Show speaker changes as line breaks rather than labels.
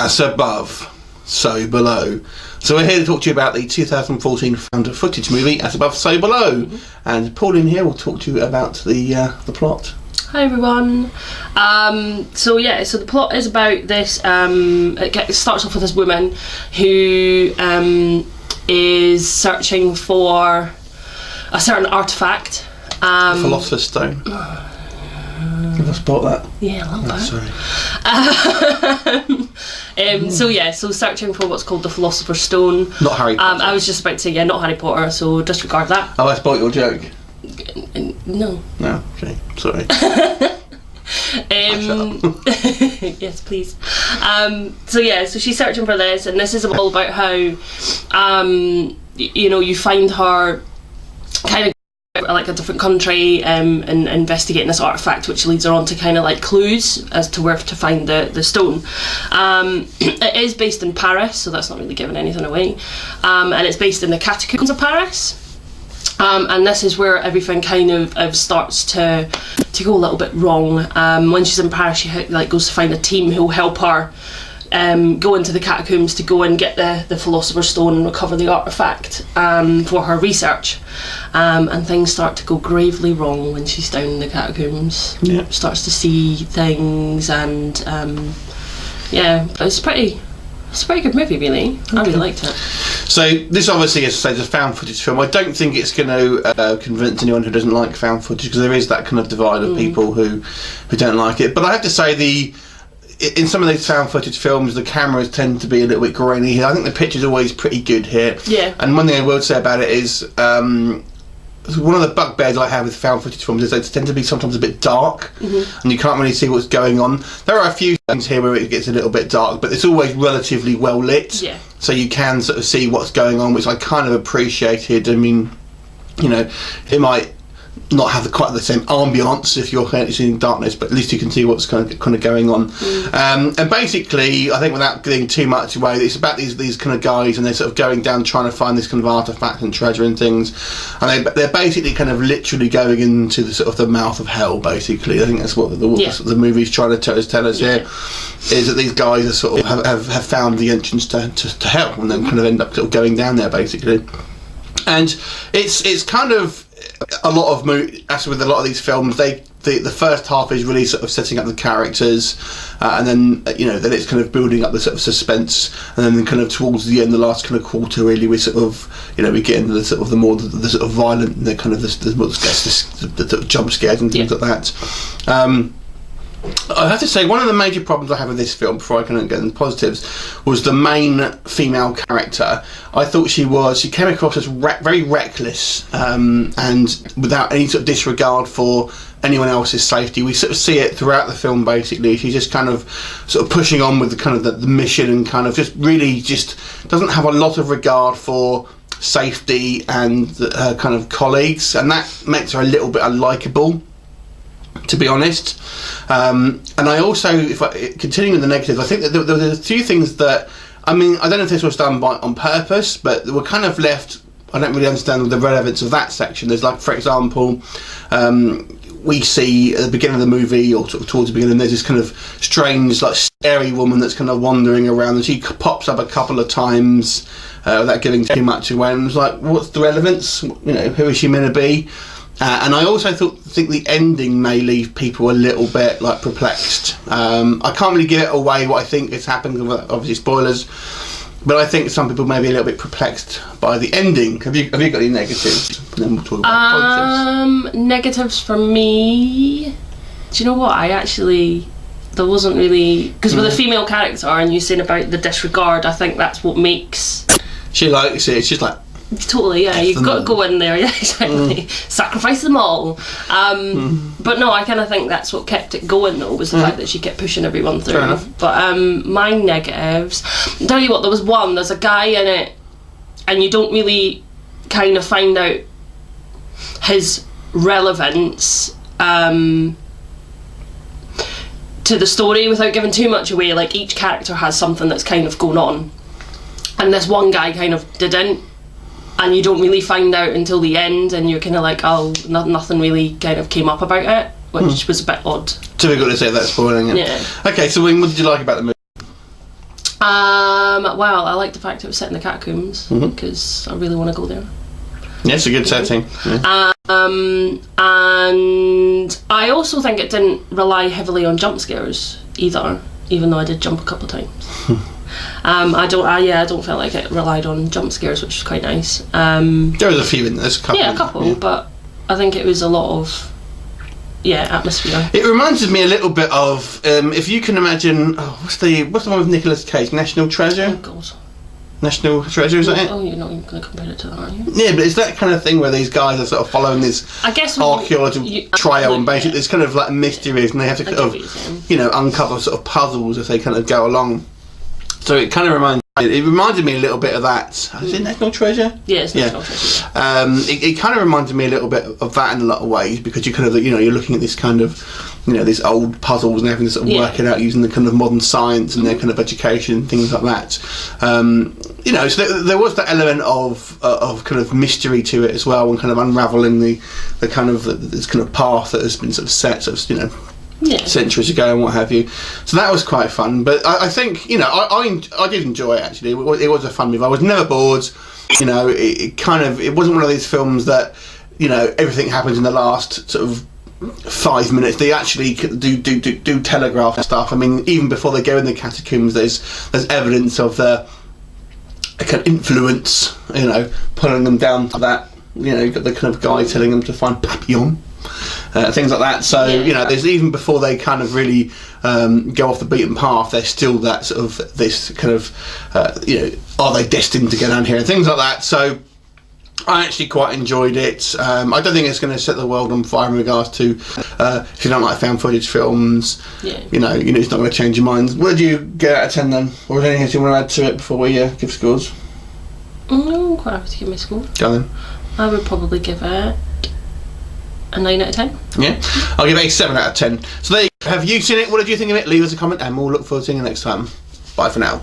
As above, so below. So we're here to talk to you about the 2014 found footage movie, As Above, So Below. And Pauline here will talk to you about the plot.
Hi everyone. So the plot is about this. It starts off with this woman who is searching for a certain artefact.
The Philosopher's Stone. Have I spot that?
Yeah, a little bit.
Sorry.
So searching for what's called the Philosopher's Stone.
Not Harry Potter.
I was just about to say, not Harry Potter, so disregard that.
Oh, I spot your joke.
No.
No, okay, sorry.
Yes, please. So she's searching for this, and this is all about how, you find her kind of like a different country and investigating this artifact, which leads her on to kind of like clues as to where to find the stone. It is based in Paris, so that's not really giving anything away, and it's based in the Catacombs of Paris. And this is where everything kind of starts to go a little bit wrong. When she's in Paris, she goes to find a team who'll help her go into the catacombs to go and get the Philosopher's Stone and recover the artefact for her research. And things start to go gravely wrong when she's down in the catacombs.
Yeah.
Starts to see things, and it's a pretty good movie, really. Okay. I really liked it.
So this obviously, as I say, is a found footage film. I don't think it's going to convince anyone who doesn't like found footage, because there is that kind of divide of people who don't like it. But I have to say, in some of these found footage films, the cameras tend to be a little bit grainy. I think the picture's always pretty good here. Yeah. And one thing I will say about it is, one of the bugbears I have with found footage films is they tend to be sometimes a bit dark, and you can't really see what's going on. There are a few things here where it gets a little bit dark, but it's always relatively well lit, so you can sort of see what's going on, which I kind of appreciated. I mean, it might not have quite the same ambience if you're seeing darkness, but at least you can see what's kind of going on. And basically, I think without getting too much away, it's about these kind of guys, and they're sort of going down trying to find this kind of artifact and treasure and things, and they're basically kind of literally going into the sort of the mouth of hell. Basically, I think that's what the movie's trying to tell us here, is that these guys are sort of have found the entrance to hell, and then kind of end up sort of going down there basically. And it's kind of a lot of as with a lot of these films, the first half is really sort of setting up the characters, and then then it's kind of building up the sort of suspense, and then kind of towards the end, the last kind of quarter, really we sort of we get into the sort of the sort of violent, the kind of the sort of jump scares and things like that. I have to say, one of the major problems I have with this film, before I can get into positives, was the main female character. I thought she came across as very reckless, and without any sort of disregard for anyone else's safety. We sort of see it throughout the film. Basically, she's just kind of sort of pushing on with the kind of the mission, and kind of just really just doesn't have a lot of regard for safety and her kind of colleagues, and that makes her a little bit unlikable, to be honest. And I also, continuing with the negatives, I think that there were a few things that, I mean, I don't know if this was done on purpose, but they were kind of left. I don't really understand the relevance of that section. There's, like, for example, we see at the beginning of the movie, or sort of towards the beginning, there's this kind of strange, like, scary woman that's kind of wandering around, and she pops up a couple of times without giving too much away, and it's like, what's the relevance? Who is she meant to be? And I also think the ending may leave people a little bit like perplexed. I can't really give it away what I think has happened, obviously spoilers, but I think some people may be a little bit perplexed by the ending. Have you got any negatives? And then we'll talk about positives.
Negatives for me. Do you know what? There wasn't really, because with a female character, and you're saying about the disregard, I think that's what makes.
She likes it. She's like.
Totally, yeah. You've got to go in there, yeah, exactly. Sacrifice them all. But no, I kind of think that's what kept it going, though, was the fact that she kept pushing everyone through. But my negatives, I'll tell you what, there's a guy in it, and you don't really kind of find out his relevance to the story without giving too much away. Like, each character has something that's kind of going on, and this one guy kind of didn't. And you don't really find out until the end, and you're kind of like, oh, nothing really kind of came up about it, which was a bit odd.
Difficult to say that's spoiling it.
Yeah.
Okay, so what did you like about the movie?
Well, I like the fact it was set in the Catacombs because I really want to go there.
Yeah, it's a good setting. Yeah.
And I also think it didn't rely heavily on jump scares either, even though I did jump a couple of times. I don't feel like it relied on jump scares, which was quite nice.
There was a few in there.
A couple, but I think it was a lot of atmosphere.
It reminds me a little bit of if you can imagine. What's the one with Nicolas Cage? National Treasure.
Oh God.
National Treasure, is that it?
Oh, you're not even going to compare it to that, are you?
Yeah, but it's that kind of thing where these guys are sort of following this archaeological trail, and basically there's kind of like mysteries, and they have to kind of, uncover sort of puzzles as they kind of go along. So it kind of reminded me a little bit of that. Is it National Treasure?
Yeah, it's National Treasure.
It kind of reminded me a little bit of that in a lot of ways, because you kind of, you're looking at this kind of, these old puzzles and having to sort of work it out using the kind of modern science and their kind of education and things like that. So there was that element of kind of mystery to it as well, and kind of unravelling the kind of this kind of path that has been sort of set centuries ago and what have you. So that was quite fun. But I think I did enjoy it actually. It was a fun movie. I was never bored. It wasn't one of these films that everything happens in the last sort of 5 minutes. They actually do telegraph stuff. I mean, even before they go in the Catacombs, there's evidence of the kind of influence, pulling them down to that. You've got the kind of guy telling them to find Papillon. Things like that. So there's, even before they kind of really go off the beaten path, there's still that sort of this kind of are they destined to go down here and things like that. So I actually quite enjoyed it. I don't think it's going to set the world on fire in regards to if you don't like found footage films. It's not going to change your mind. What did you get out of 10 then? Or is there anything else you want to add to it before we give scores?
I'm quite happy to give my score.
Go then.
I would probably give it a 9 out of 10.
Yeah, I'll give it a 7 out of 10. So there you go. Have you seen it? What did you think of it? Leave us a comment and we'll look forward to seeing you next time. Bye for now.